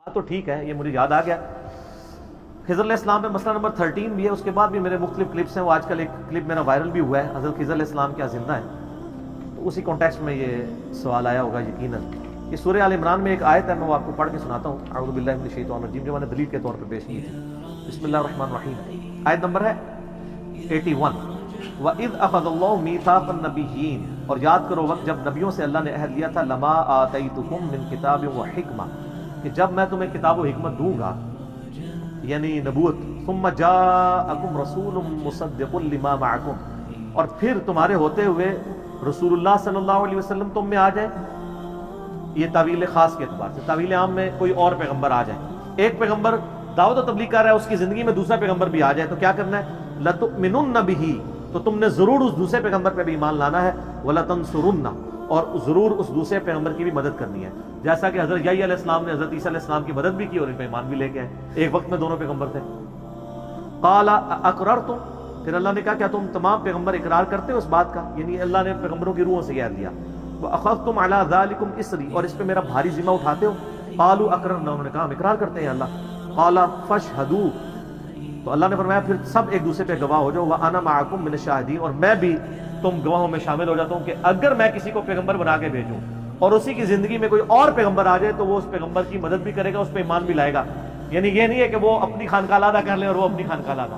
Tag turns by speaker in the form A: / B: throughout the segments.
A: تو ٹھیک ہے، یہ مجھے یاد آ گیا۔ خضر علیہ السلام میں مسئلہ نمبر 13 بھی ہے، اس کے بعد بھی میرے مختلف کلپس ہیں، وہ آج کل ایک کلپ میرا وائرل بھی ہوا ہے، حضرت خضر علیہ السلام کیا زندہ ہے، تو اسی کانٹیکسٹ میں یہ سوال آیا ہوگا یقیناً۔ یہ سورہ آل عمران میں ایک آیت ہے، میں وہ آپ کو پڑھ کے سناتا ہوں، اعوذ باللہ من الشیطان الرجیم، جو میں نے دلیل کے طور پہ پیش کی تھی۔ بسم اللہ الرحمن الرحیم، آیت نمبر ہے 81۔ وَإِذْ أَخَذَ اللَّهُ مِيثَاقَ النَّبِيِّينَ، اور یاد کرو وقت جب نبیوں سے اللہ نے عہد لیا تھا، لَمَا آتَيْتُكُم مِّن كِتَابٍ وَحِكْمَةٍ، کہ جب میں تمہیں کتاب و حکمت دوں گا، یعنی نبوت، ثُمَّ جَاءَكُمْ رَسُولٌ مُصَدِّقٌ لِمَا مَعَكُمْ، اور پھر تمہارے ہوتے ہوئے رسول اللہ صلی اللہ علیہ وسلم تم میں آ جائے۔ یہ تعویل خاص کے اعتبار سے، تعویل عام میں کوئی اور پیغمبر آ جائے، ایک پیغمبر دعوت و تبلیغ کر رہا ہے، اس کی زندگی میں دوسرا پیغمبر بھی آ جائے تو کیا کرنا ہے؟ لَتُؤْمِنُنَّ بِهِ، تو تم نے ضرور اس دوسرے پیغمبر پہ بھی ایمان لانا ہے، وَلَتَنْصُرُنَّ، اور ضرور اس دوسرے پیغمبر کی بھی مدد کرنی ہے، جیسا کہ حضرت یحییٰ علیہ السلام نے حضرت عیسیٰ علیہ السلام کی مدد بھی کی اور ان پہ ایمان بھی لے کے آئے، ایک وقت میں دونوں پیغمبر تھے۔ قَالَ أَقْرَرْتُمْ، پھر اللہ نے کہا کیا تم تمام پیغمبر اقرار کرتے ہو اس بات کا، یعنی اللہ نے پیغمبروں کی روحوں سے کہہ دیا، وَأَخَذْتُمْ عَلَىٰ ذَلِكُمْ إِصْرِي، اور اس پہ میرا بھاری ذمہ اٹھاتے ہو، قَالُوا أَقْرَرْنَا، انہوں نے کہا ہم اقرار کرتے ہیں اللہ، قَالَ فَاشْهَدُوا، تو اللہ نے فرمایا پھر سب ایک دوسرے پہ گواہ ہو جاؤ، وَأَنَا مَعَكُمْ مِنَ الشَّاهِدِينَ، اور میں بھی تم گواہوں میں شامل ہو جاتا ہوں کہ اگر میں کسی کو پیغمبر بنا کے بھیجوں اور اسی کی زندگی میں کوئی اور پیغمبر آ جائے تو وہ اس پیغمبر کی مدد بھی کرے گا، اس پہ ایمان بھی لائے گا، یعنی یہ نہیں ہے کہ وہ اپنی خانقاہ علیحدہ کر لے اور وہ اپنی خانقاہ علیحدہ۔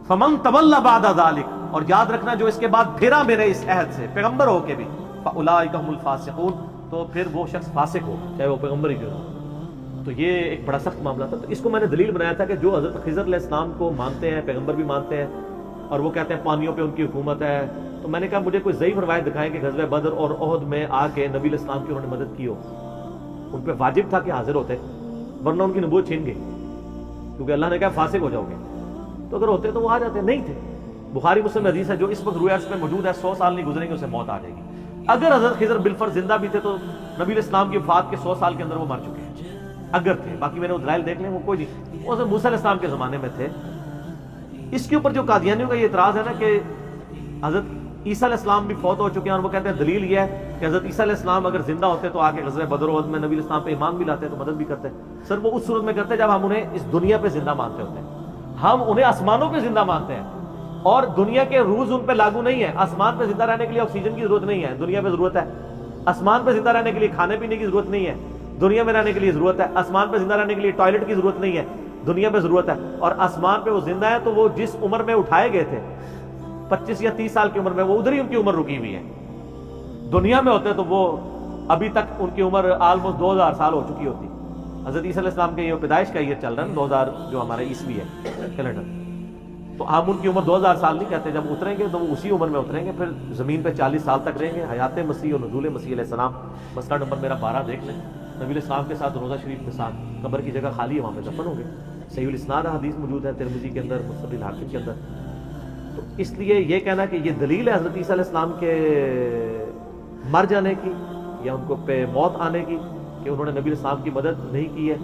A: فَمَن تَوَلَّىٰ بَعْدَ ذَلِكَ، اور یاد رکھنا جو اس کے بعد پھرا میرے اس عہد سے پیغمبر ہو کے بھی، فَأُولَٰئِکَ هُمُ الْفَاسِقُونَ، تو پھر وہ شخص فاسق ہو چاہے وہ پیغمبر ہی کیوں ہو۔ تو یہ ایک بڑا سخت معاملہ تھا، تو اس کو میں نے دلیل بنایا تھا کہ جو حضرت خضر علیہ السلام کو مانتے ہیں، پیغمبر بھی مانتے ہیں، اور وہ کہتے ہیں پانیوں پہ ان کی حکومت ہے، تو میں نے کہا مجھے کوئی ضعیف روایت دکھائیں کہ غزوہ بدر اور احد میں آ کے نبی علیہ السلام کی انہوں نے مدد کی ہو، ان پہ واجب تھا کہ حاضر ہوتے، ورنہ ان کی نبوت چھین گئی، کیونکہ اللہ نے کہا فاسق ہو جاؤ گے، تو اگر ہوتے تو وہ آ جاتے، نہیں تھے۔ بخاری مسلم حدیث ہے جو اس وقت روئے عرض میں موجود ہے، 100 سال نہیں گزریں گے اسے موت آ جائے گی۔ اگر حضرت خضر بالفرض زندہ بھی تھے تو نبی علیہ السلام کی وفات کے 100 سال کے اندر وہ مر چکے ہیں، اگر تھے، باقی میں نے وہ دلائل دیکھ لیں، وہ کوئی نہیں، وہ حضرت موسیٰ علیہ السلام کے زمانے میں تھے۔ اس کے اوپر جو قادیانیوں کا یہ اعتراض ہے نا کہ حضرت عیسیٰ علیہ السلام بھی فوت ہو چکے ہیں، اور وہ کہتے ہیں دلیل یہ ہے کہ حضرت عیسیٰ علیہ السلام اگر زندہ ہوتے تو آ کے غزوہ بدر و احد میں نبی علیہ السلام پہ ایمان بھی لاتے تو مدد بھی کرتے۔ سر وہ اس صورت میں کرتے جب ہم انہیں اس دنیا پہ زندہ مانتے ہوتے ہیں، ہم انہیں آسمانوں پہ زندہ مانتے ہیں، اور دنیا کے رولز ان پہ لاگو نہیں ہے۔ آسمان پہ زندہ رہنے کے لیے آکسیجن کی ضرورت نہیں ہے، دنیا پہ ضرورت ہے۔ آسمان پہ زندہ رہنے کے لیے کھانے پینے کی ضرورت نہیں ہے، دنیا میں رہنے کے لیے ضرورت ہے۔ آسمان پہ زندہ رہنے کے لیے ٹوائلٹ کی ضرورت نہیں ہے، دنیا پہ ضرورت ہے۔ اور آسمان پہ وہ زندہ ہے تو وہ جس عمر میں اٹھائے گئے تھے 25 یا 30 سال کی عمر میں، وہ ادھر ہی ان کی عمر رکی ہوئی ہے۔ دنیا میں ہوتے تو وہ ابھی تک ان کی عمر آلموسٹ 2000 سال ہو چکی ہوتی۔ حضرت عیسیٰ علیہ السلام کے یہ پیدائش کا یہ چل رہا ہے 2000 جو ہمارا عیسوی ہے کیلنڈر، تو ہم ان کی عمر 2000 سال نہیں کہتے، جب اتریں گے تو وہ اسی عمر میں اتریں گے، پھر زمین پہ 40 سال تک رہیں گے، حیات مسیح اور نزول مسیح علیہ السلام۔ مسئلہ نمبر میرا 12 دیکھ لیں، نبی علیہ السلام کے ساتھ روضہ شریف کے ساتھ قبر کی جگہ خالی ہے، وہاں پہ دفن ہوں گے، صحیح الاسناد حدیث موجود ہے ترمذی کے اندر، مصنف الحاکم کے اندر۔ تو اس لیے یہ کہنا کہ یہ دلیل ہے حضرت عیسیٰ علیہ السلام کے مر جانے کی یا ان کو پہ موت آنے کی کہ انہوں نے نبی علیہ السلام کی مدد نہیں کی ہے،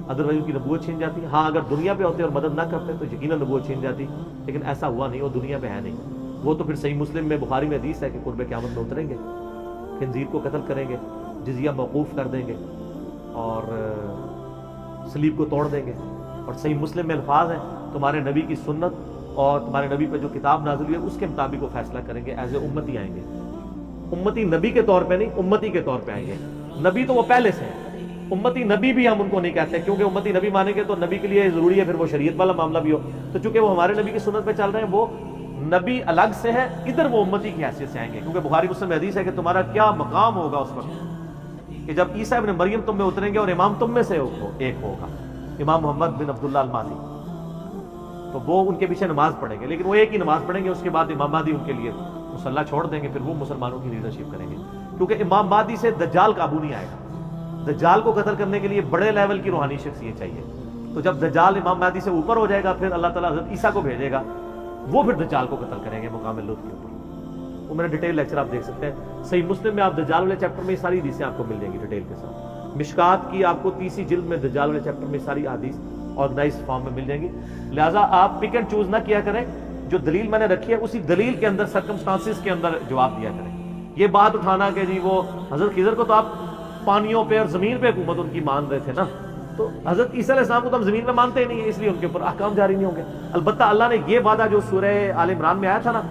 A: ادروائز ان کی نبوت چھین جاتی۔ ہاں اگر دنیا پہ ہوتے اور مدد نہ کرتے تو یقیناً نبوت چھین جاتی، لیکن ایسا ہوا نہیں، وہ دنیا پہ ہے نہیں۔ وہ تو پھر صحیح مسلم میں بخاری میں حدیث ہے کہ قرب قیامت میں اتریں گے، خنزیر کو قتل کریں گے، جزیہ موقوف کر دیں گے اور صلیب کو توڑ دیں گے۔ اور صحیح مسلم میں الفاظ ہیں تمہارے نبی کی سنت اور تمہارے نبی پہ جو کتاب نازل ہوئی ہے اس کے مطابق وہ فیصلہ کریں گے، ایز اے امتی آئیں گے، امتی نبی کے طور پہ نہیں، امتی کے طور پہ آئیں گے۔ نبی تو وہ پہلے سے ہیں، امتی نبی بھی ہم ان کو نہیں کہتے، کیونکہ امتی نبی مانیں گے تو نبی کے لیے ضروری ہے پھر وہ شریعت والا معاملہ بھی ہو، تو چونکہ وہ ہمارے نبی کی سنت پہ چل رہے ہیں وہ نبی الگ سے ہے، ادھر وہ امتی کی حیثیت سے آئیں گے، کیونکہ بخاری مسلم میں حدیث ہے کہ تمہارا کیا مقام ہوگا اس وقت کہ جب عیسیٰ ابن مریم تم میں اتریں گے اور امام تم میں سے ایک ہوگا، امام محمد بن عبداللہ المہدی، تو وہ ان کے پیچھے نماز پڑھیں گے، لیکن وہ ایک ہی نماز پڑھیں گے، اس کے بعد امام مہدی ان کے لیے مصلی چھوڑ دیں گے، پھر وہ مسلمانوں کی لیڈرشپ کریں گے، کیونکہ امام مہدی سے دجال قابو نہیں آئے گا۔ دجال کو قتل کرنے کے لیے بڑے لیول کی روحانی شخصیت چاہیے، تو جب دجال امام مہدی سے اوپر ہو جائے گا پھر اللہ تعالیٰ حضرت عیسیٰ کو بھیجے گا، وہ پھر دجال کو قتل کریں گے مقام لوط کے اوپر۔ وہ میرا ڈیٹیل لیکچر آپ دیکھ سکتے ہیں صحیح مسلم میں، آپ دجال والے چیپٹر میں ساری حدیثیں آپ کو مل جائیں گی ڈیٹیل کے ساتھ۔ مشکات کی آپ کو 30 جلد میں دجال والے چیپٹر میں ساری حدیث آرگنائز فارم میں مل جائیں گی، لہٰذا آپ پک اینڈ چوز نہ کیا کریں، جو دلیل میں نے رکھی ہے اسی دلیل کے اندر سرکمسٹانسز کے اندر جواب دیا کریں۔ یہ بات اٹھانا کہ جی وہ حضرت خضر کو تو آپ پانیوں پہ اور زمین پہ حکومت ان کی مان رہے تھے نا، تو حضرت عیسیٰ علیہ السلام کو تو ہم زمین میں مانتے ہی نہیں ہیں، اس لیے ان کے اوپر احکام جاری نہیں ہوں گے۔ البتہ اللہ نے یہ وعدہ جو سورہ آل عمران میں آیا تھا نا،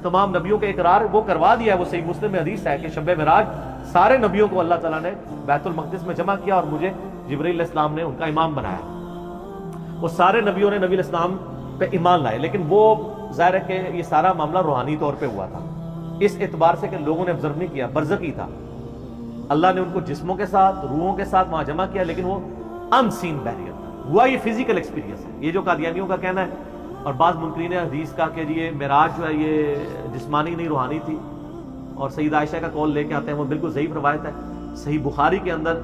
A: تمام نبیوں کے اقرار وہ کروا دیا ہے، وہ صحیح مسلم میں حدیث ہے کہ شب معراج سارے نبیوں کو اللہ تعالیٰ نے بیت المقدس میں جمع کیا اور مجھے جبرائیل علیہ السلام نے ان کا امام بنایا۔ وہ سارے نبیوں نے نبی علیہ السلام پہ ایمان لائے، لیکن وہ ظاہر ہے کہ یہ سارا معاملہ روحانی طور پہ ہوا تھا، اس اعتبار سے کہ لوگوں نے آبزرو نہیں کیا، برزخی تھا۔ اللہ نے ان کو جسموں کے ساتھ، روحوں کے ساتھ وہاں جمع کیا، لیکن وہ ان سین بیریئر تھا، ہوا یہ فزیکل ایکسپیرینس ہے۔ یہ جو قادیانیوں کا کہنا ہے اور بعض منکرین حدیث کا کہ یہ معراج جو ہے یہ جسمانی نہیں روحانی تھی، اور سیدہ عائشہ کا قول لے کے آتے ہیں، وہ بالکل ضعیف روایت ہے۔ صحیح بخاری کے اندر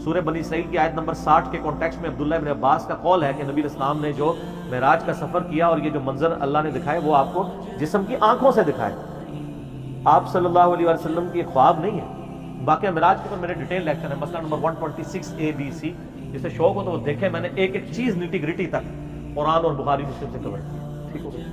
A: سورہ بنی اسرائیل کی آیت نمبر 60 کے کانٹیکسٹ میں عبداللہ ابن عباس کا قول ہے کہ نبی علیہ السلام نے جو معراج کا سفر کیا اور یہ جو منظر اللہ نے دکھائے وہ آپ کو جسم کی آنکھوں سے دکھائے، آپ صلی اللہ علیہ وسلم کی خواب نہیں ہے۔ باقی معراج کے اوپر میرے ڈیٹیل لیکچر ہے، مسئلہ نمبر 126A-B-C، جسے شوق ہو تو وہ دیکھیں، میں نے ایک ایک چیز نیٹی گریٹی تک قرآن اور بخاری مسلم سے کور کی، ٹھیک ہو گیا۔